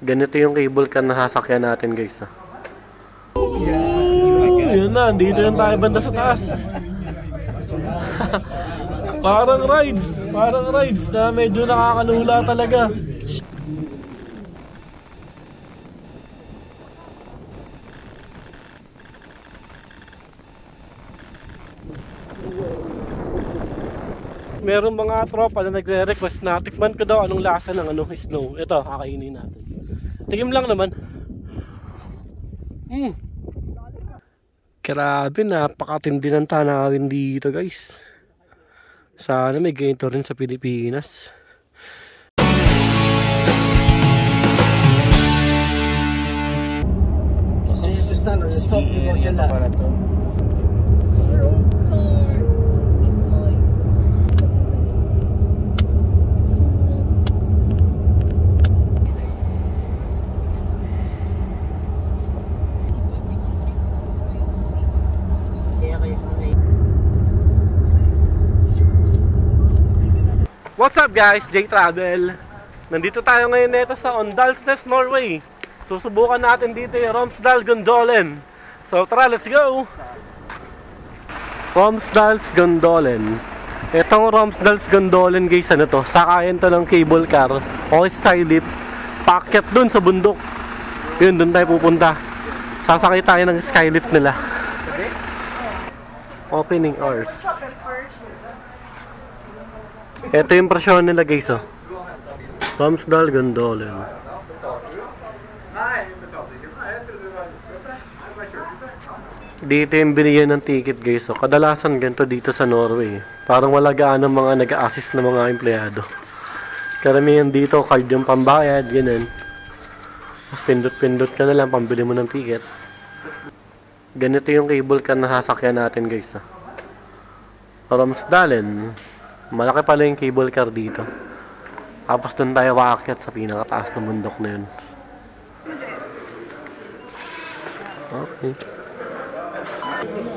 Ganito yung cable car na sasakyan natin, guys. Yun na, dito yung tayo banda sa taas. Parang rides na medyo nakakalula talaga. Merong mga tropa na nagre-request na tikman ko daw anong lasa ng snow. Ito, kakainin natin. Tigim lang naman. Grabe, napakatindi ng tanawin dito, guys. Sana may ganito rin sa Pilipinas. What's up, guys? J Travel. Nandito tayo ngayon nito sa Åndalsnes, Norway. Susubukan natin dito yung Romsdalsgondalen. So tara, let's go! Romsdalsgondalen. Itong Romsdalsgondalen, guys, ano to? Sakayan to ng cable car o skylift. Paakyat dun sa bundok. Yun, dun tayo pupunta. Sasakay tayo ng skylift nila. Opening hours. Ito yung presyon nila, guys, oh. Romsdalsgondalen. Dito yung binigyan ng ticket, guys, oh. Kadalasan ganito dito sa Norway. Parang wala gaano mga nag-a-assist na mga empleyado. Karamihan dito, card yung pambayad, ganun. Tapos pindot-pindot ka na lang, pambili mo ng ticket. Ganito yung cable car na sasakyan natin, guys, oh. Romsdalen. Malaki pala yung cable car dito. Tapos doon tayo waakyat sa pinakataas ng bundok na yun. Okay.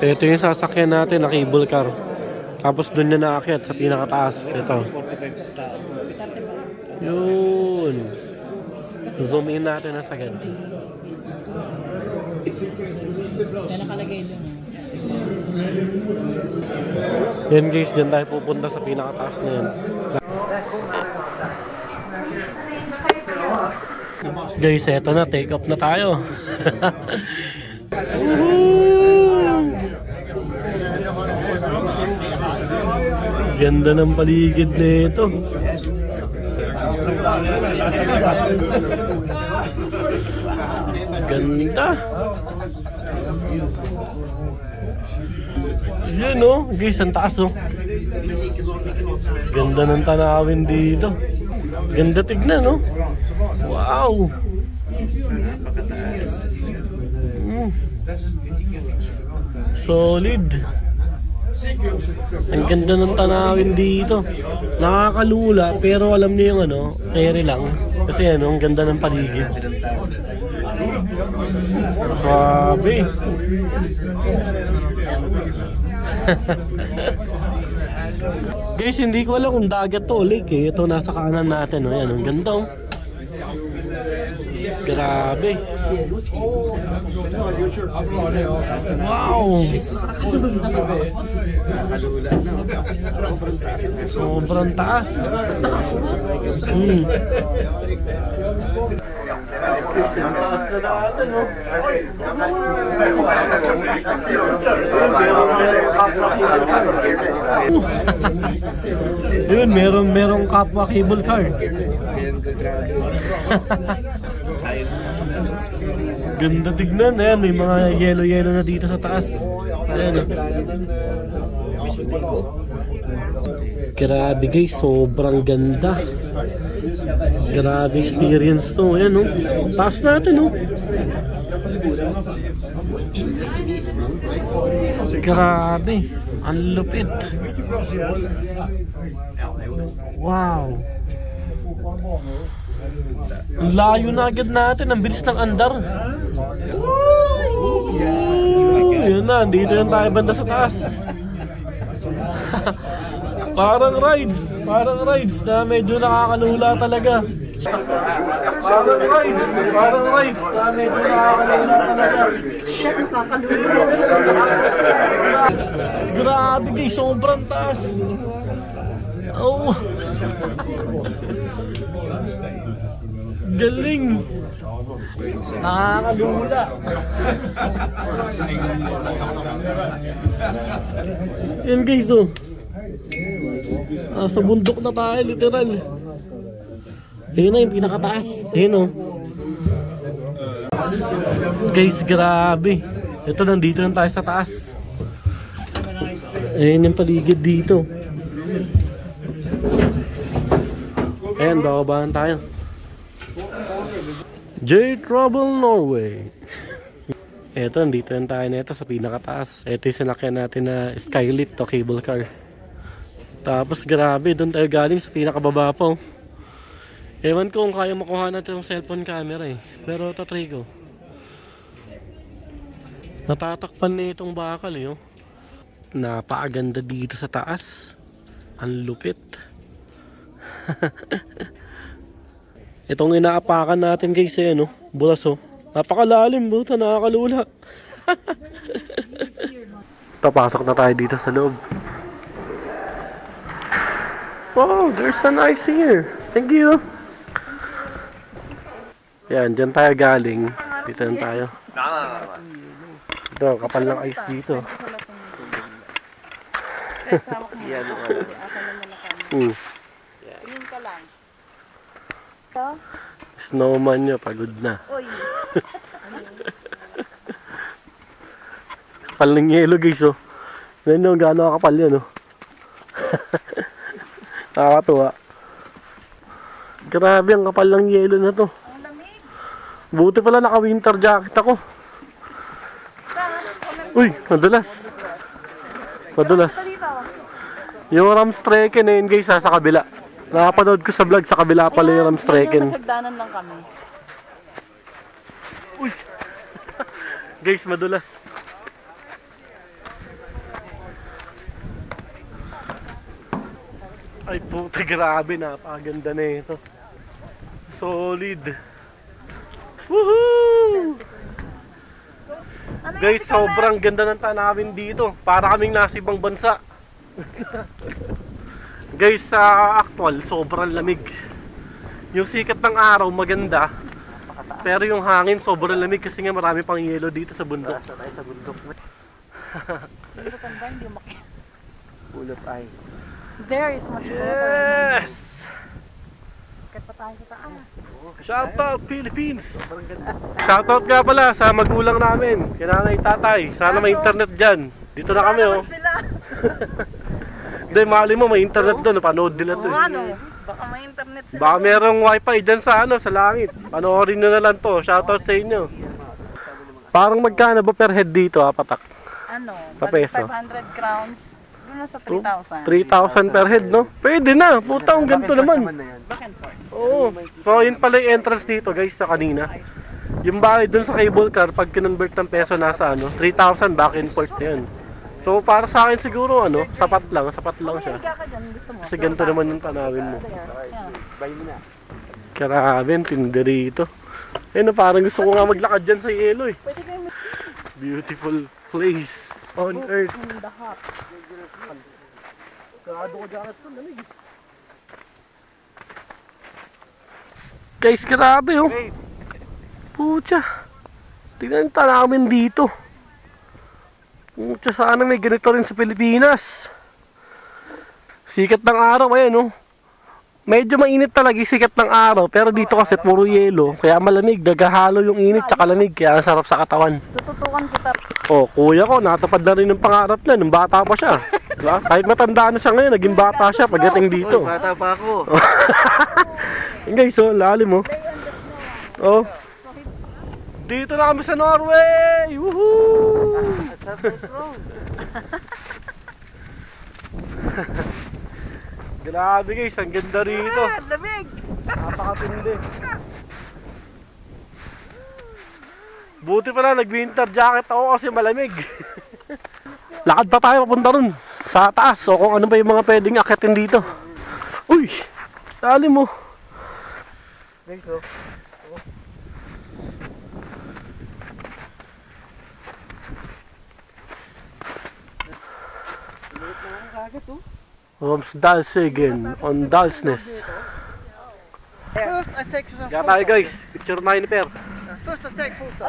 Ito yung sasakyan natin na cable car. Tapos doon na naakyat sa pinakataas. Ito. Yun. Zoom in natin na sa ganti. Yan nakalagay doon. Yan, guys, dyan tayo pupunta sa pinakataas na yan. Guys, eto na, take off na tayo. Ganda ng paligid na ito. Ganda. Yun, oh, guys, ang taas, oh. Ganda ng tanawin dito. Ganda tignan, oh. Wow. Solid. Ang ganda ng tanawin dito. Nakakalula, pero alam niyo yung ere lang. Kasi ang ganda ng paligid. Sabi. Guys, hindi ko alam kung dagat to o lake, eh. Ito nasa kanan natin, oh. Yan, ang ganda, oh. Grabe. Wow. Sobrang taas. Ang taas na natin, oh. Yun, merong kapwa cable car. Ganda tignan. Ayan, may mga yellow na dito sa taas. Ayan, oh. Grabe, guys, sobrang ganda. Grabe experience to. Ayan, oh. Taas natin, oh. Grabe. Ang lupit. Wow. Ang layo na agad natin. Ang bilis ng andar. Yun na. Dito yung tayo banda sa taas. Parang rides na medyo nakakalula talaga. Parang rides. Parang rides. Medyo nakakalimutan talaga. Shit, nakakalula. Grabe guys, sobrang taas. Oh. Galing. Nakakalula. Yan guys to. Sa bundok na tayo, literal. Ayun na yung pinakataas. Ayun o. Guys, grabe. Ito, nandito lang tayo sa taas. Ayun yung paligid dito. Ayan, bababaan tayo. J-Trouble Norway. Ito, nandito lang tayo nito sa pinakataas. Ito yung sinakyan natin na skylift o cable car. Tapos grabe, doon tayo galing sa pinakababa po. Ewan ko kung kaya makuha natin yung cellphone camera eh. Pero tatry ko. Natatakpan na itong bakal eh. Oh. Napakaganda dito sa taas. Ang lupit. Itong inaapakan natin guys eh, no? Bulas oh. Napakalalim, buta, nakakalula. Tapasok na tayo dito sa loob. Wow, there's an ice here. Thank you. Yan, dyan tayo galing. Dito lang tayo. Ito, kapal ng ice dito. Tingin ka lang. Snowman nyo, pagod na. Kapal ng yelo guys oh. Ganyan yung gano'n kapal yan oh. Nakakatuwa. Grabe ang kapal ng yelo na to. Buti pala naka winter jacket ako. Uy, madulas. Madulas. Yung Ramstreken na yun guys sa kabila. Nakapanood ko sa vlog sa kabila pala yung Ramstreken. Nagdanan lang kami. Uy. Guys, madulas. Ay puta, grabe, napakaganda na ito. Solid. Woohoo! Guys, sobrang ganda ng tanawin dito. Para kaming nasa ibang bansa. Guys, sa actual, sobrang lamig. Yung sikat ng araw maganda. Pero yung hangin sobrang lamig kasi nga marami pang yelo dito sa bundok. Sa bundok. Full of ice. There is much better. Yes! Kat pa tayo sa taas. Shoutout Philippines! Shoutout nga pala sa magulang namin, kinanay tatay. Sana may internet dyan. Dito na kami oh. Hindi, mali mo may internet doon. Panood nila to eh. Ano? Baka may internet sila. Baka merong wifi dyan sa ano, sa langit. Panoorin nyo na lang to. Shoutout sa inyo. Parang magkano ba per head dito patak? Ano? Sa peso? 500 crowns. Doon na sa 3,000. 3,000 per head, no? Pwede na. Puta, ang ganito naman. Back and forth. Oo. So, yun pala yung entrance dito, guys, sa kanina. Yung bayad dun sa cable car, pag kinonvert ng peso, nasa ano, 3,000 back and forth na yun. So, para sa akin siguro, ano, sapat lang siya. Kasi ganito naman yung tanawin mo. Grabe, tindi rito. Ayun, parang gusto ko nga maglakad dyan sa yelo eh. Beautiful place on earth. Guys, grabe oh. Pucha. Tingnan yung tanawin dito. Pucha, sana may ganito rin sa Pilipinas. Sikat ng araw, ayan oh. Medyo mainit talaga yung sikat ng araw. Pero dito kasi puro yelo. Kaya malamig, nagahalo yung init tsaka lamig. Kaya ang sarap sa katawan. Tututukan kita. Oh, kuya ko, natupad na rin yung pangarap niya nung bata pa siya. Diba? Kahit matanda na siya ngayon, naging bata siya pagdating dito. Uy, bata pa ako. Guys, oh, lalim oh. Oh. Dito na kami sa Norway! Woohoo! Grabe guys, ang ganda rito. Lamig! Napakatindi. Buti pala nag-winter jacket ako kasi malamig. Lakad pa tayo papunta ron sa taas. So kung ano ba yung mga pwedeng akitin dito. Uy! Dali mo. Guys, oh. Liit na ang kagat, oh. Roms Dalsegen on Dalsness. First, I take some Kaya tayo guys, picture tayo ni Per. First, I take photo.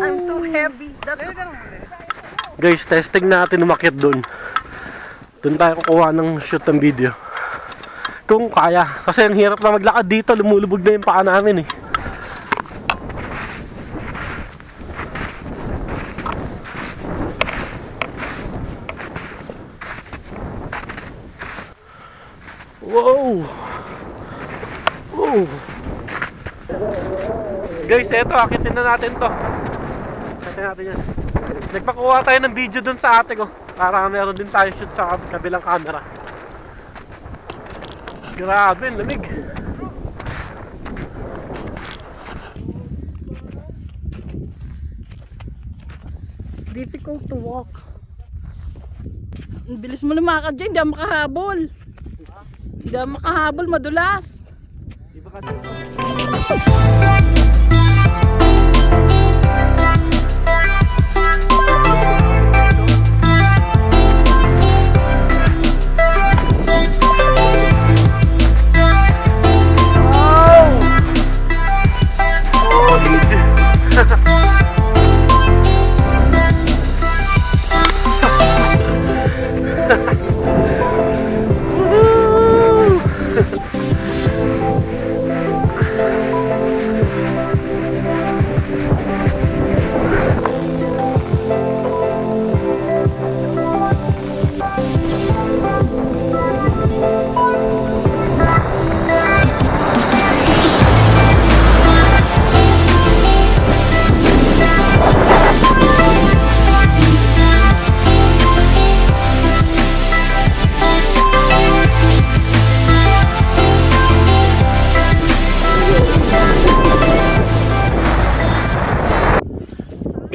I'm too heavy. That's Guys, testing natin umakyat dun. Dun tayo kukuha ng shoot ng video. Kung kaya. Kasi ang hirap na maglakad dito, lumulubog na yung paa namin eh. Wow! Wow! Guys, eto, akitin na natin to. Akitin natin yan. Nagpakuha tayo ng video dun sa ate ko. Para meron din tayo shoot sa kabilang camera. Grabe, lamig. It's difficult to walk. Ang bilis mo lumakad dyan, hindi ako makahabol. Hindi ako makahabol, madulas. Di ba kasi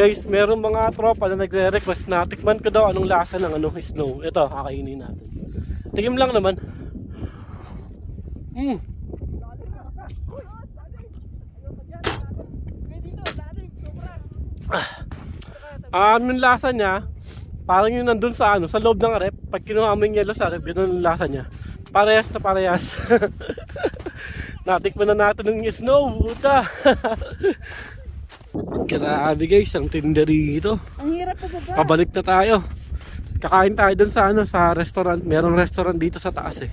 guys, merong mga tropa na nagre-request na tikman ko daw anong lasa ng snow. Ito, kakainin natin. Tigim lang naman. Anong lasa niya? Parang yung nandun sa sa loob ng rep. Pag kinuha mo yung yellow sa rep, ganun ang lasa niya. Parehas na parehas. Natikman na natin ng snow. Buta. Grabe guys, ang tindi rito. Ang hirap pa baba. Pabalik na tayo. Kakain tayo dun sa sa restaurant. Merong restaurant dito sa taas eh.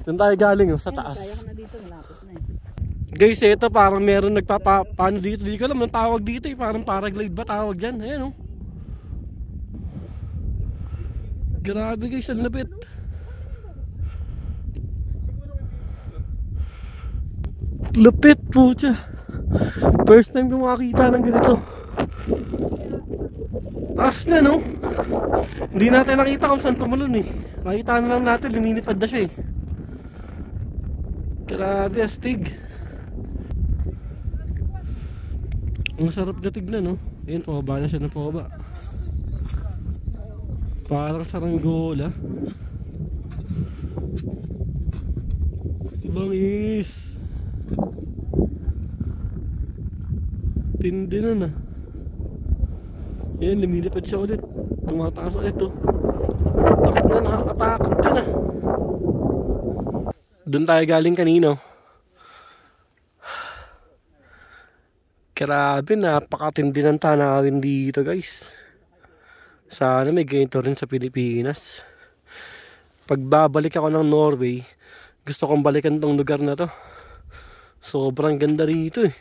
Doon tayo galing sa taas. Kaya ko na dito, malapit na eh. Guys, ito parang meron paano dito. Hindi ko alam ang tawag dito eh. Parang paraglide ba tawag dyan? Ayan oh. Grabe guys, ang lapit. Lapit po siya. First time ko makakita ng ganito. Taas na no. Hindi natin nakita kung saan tumalon eh. Nakita na lang natin, lumilipad na siya eh. Grabe, astig. Ang sarap na tignan no. Ayun, pababa na siya ng pababa. Parang saranggola. Bangis. Tindi na na. Yan, lumilipad siya ulit. Tumataas ulit oh. Takot na, nakakatakot ka na. Doon tayo galing kanino. Grabe, napakatindi ng tanawin dito guys. Sana may ganito rin sa Pilipinas. Pagbabalik ako ng Norway, gusto kong balikan tong lugar na to. Sobrang ganda rito eh.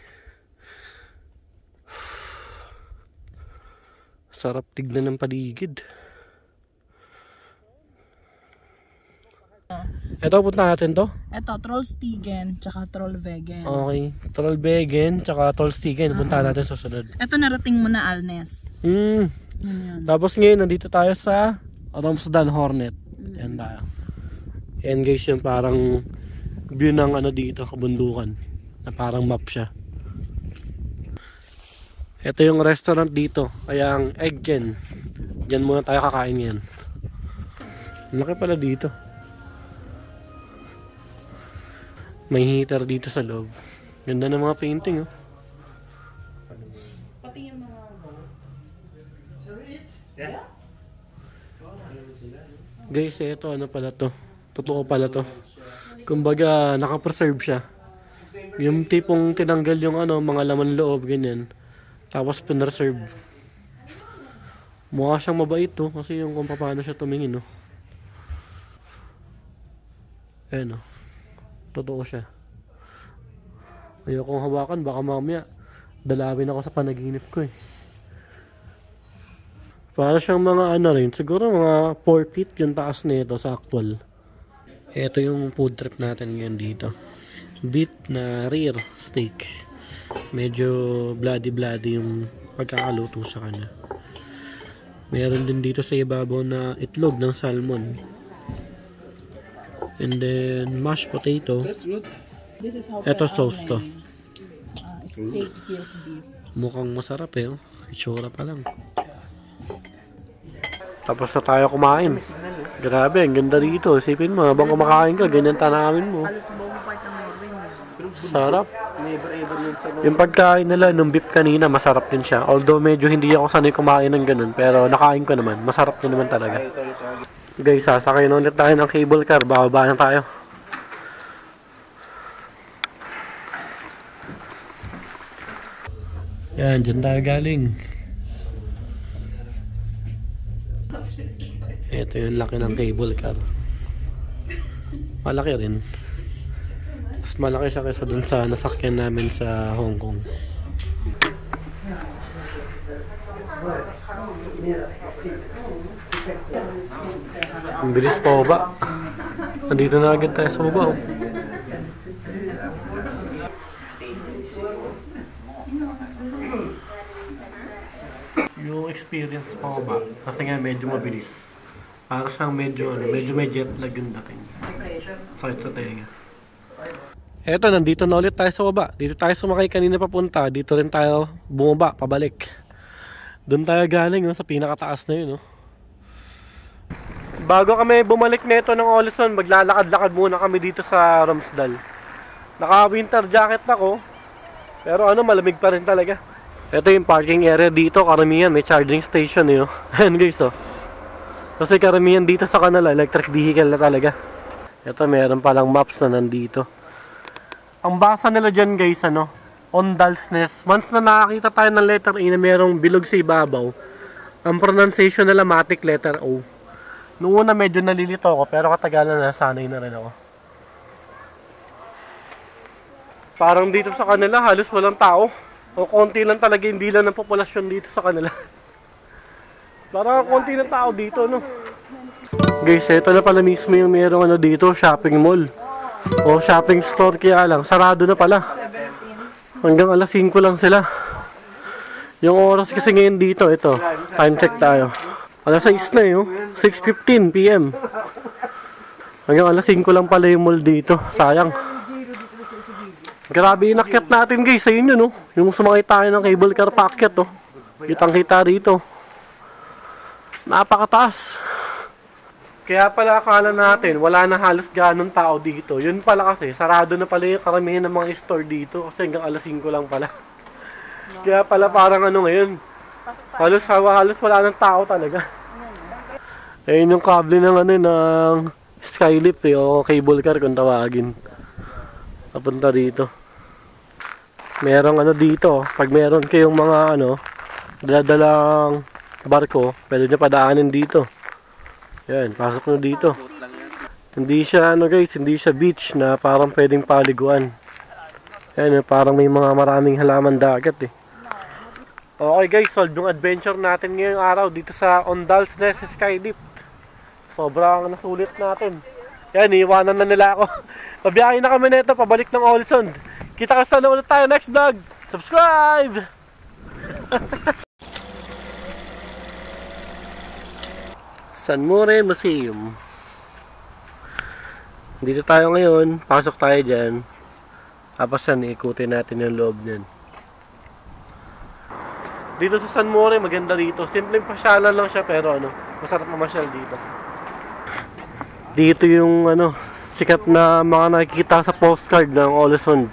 Sarap tignan ng paligid. Ito, punta natin to. Ito, Trollstigen, tsaka Trollvegen. Okay, Trollvegen, tsaka Trollstigen. Punta natin sa sunod. Ito, narating mo na Alnes. Yan. Tapos ngayon, nandito tayo sa Romsdal Hornet. Yan tayo. Yan guys, yung parang view ng dito, kabundukan. Na parang map siya. Ito yung restaurant dito. Kaya ang Eggen. Diyan muna tayo kakain ngayon. Laki pala dito. May heater dito sa loob. Ganda ng mga painting, oh. Pati yung mga Guys, ito ano pala to. Totoo pala to. Kumbaga, nakapreserve siya. Yung tipong tinanggal yung ano, mga laman loob, ganyan. Tapos pinreserve. Mukha siyang mabait to, kasi yung kung paano siya tumingin, no. Ayan, no. Totoo siya. Ayokong hawakan, baka mamaya dalawin ako sa panaginip ko, eh. Para siyang mga ano rin, siguro mga 4 feet yung taas nito sa actual. Ito yung food trip natin ngayon dito. Beef na rear steak. Medyo bloody yung pagkakaluto sa kanya. Meron din dito sa ibabaw na itlog ng salmon. And then mashed potato. This is how Ito sauce to. steak is beef. Mukhang masarap, eh. Oh. Itsura pa lang. Tapos na tayo kumain. Grabe, ang ganda rito. Isipin mo, habang kumakain ka, ganyan tanawin mo. Sarap. Yung pagkain nila nung beef kanina, masarap din siya. Although medyo hindi ako sanay kumain ng ganun, pero nakain ko naman. Masarap din naman talaga. Guys, sasakay na ulit tayo ng cable car. Bababa na tayo. Yan, dyan tayo galing. Ito yung laki ng cable car. Malaki rin. Mas malaki siya kaysa dun sa nasakyan namin sa Hong Kong. Ang bilis pa ba? Nandito na agad tayo sa baba. Oh. Yung experience pa ba? Kasi nga medyo mabilis. Para siyang medyo may jet lag yung dating. Sakit sa tenga. Eto, nandito na ulit tayo sa baba. Dito tayo sumakay kanina papunta. Dito rin tayo bumaba, pabalik. Doon tayo galing, no, sa pinakataas na yun. No? Bago kami bumalik nito ng Olison, maglalakad-lakad muna kami dito sa Romsdal. Naka-winter jacket ako. Pero ano, malamig pa rin talaga. Ito yung parking area dito. Karamihan, may charging station. Eh, oh. Ayan guys, oh. Kasi karamihan dito sa kanila, electric vehicle na talaga. Ito, meron palang maps na nandito. Ang basa nila dyan guys, ano, Ondal's Nest. Once na nakakita tayo ng letter E na merong bilog sa ibabaw, ang pronunciation nila matic letter O. Noong una medyo nalilito ako, pero katagalan na sanay na rin ako. Parang dito sa kanila, halos walang tao. O konti lang talaga yung bilang ng populasyon dito sa kanila. Parang konti ng tao dito, no? Guys, ito na pala mismo yung merong ano dito, shopping mall. O shopping store, kaya lang, sarado na pala. Hanggang alas 5 lang sila. Yung oras kasi ngayon dito, ito, time check tayo. Alas 6 na yun, 6:15 PM. Hanggang alas 5 lang pala yung mall dito, sayang. Grabe inakyat natin guys, ayun yun, no? Yung sumakay tayo ng cable car paakyat, no? Kitang kita rito. Napakataas. Kaya pala akala natin wala na halos ganong tao dito. Yun pala kasi sarado na pala yung karamihan ng mga store dito kasi hanggang alas 5 lang pala. Kaya pala parang ano ngayon, halos wala ng tao talaga. Ayun yung kable ng ano ng Skylift, eh, o cable car kung tawagin. Papunta dito. Merong ano dito, pag meron kayong mga ano dadalang barko, pwede nyo padaanin dito. Yan, pasok nyo dito. Hindi siya ano guys, hindi siya beach na parang pwedeng paliguan. Yan, parang may mga maraming halaman dagat, eh. Okay guys, solve yung adventure natin ngayong araw dito sa Ondal's Nest Skylift. Sobrang nasulit natin. Yan, iiwanan na nila ako. Pabiyahin na kami nito, pabalik ng Olson. Kita ka sana ulit tayo next vlog. Subscribe! San More Museum. Dito tayo ngayon. Pasok tayo dyan. Tapos yan, ikutin natin yung loob nyan. Dito sa San More, maganda dito. Simpleng pasyalan lang siya, pero ano, masarap mamasyal dito. Dito yung ano, Sikat na mga nakikita sa postcard ng Olesund.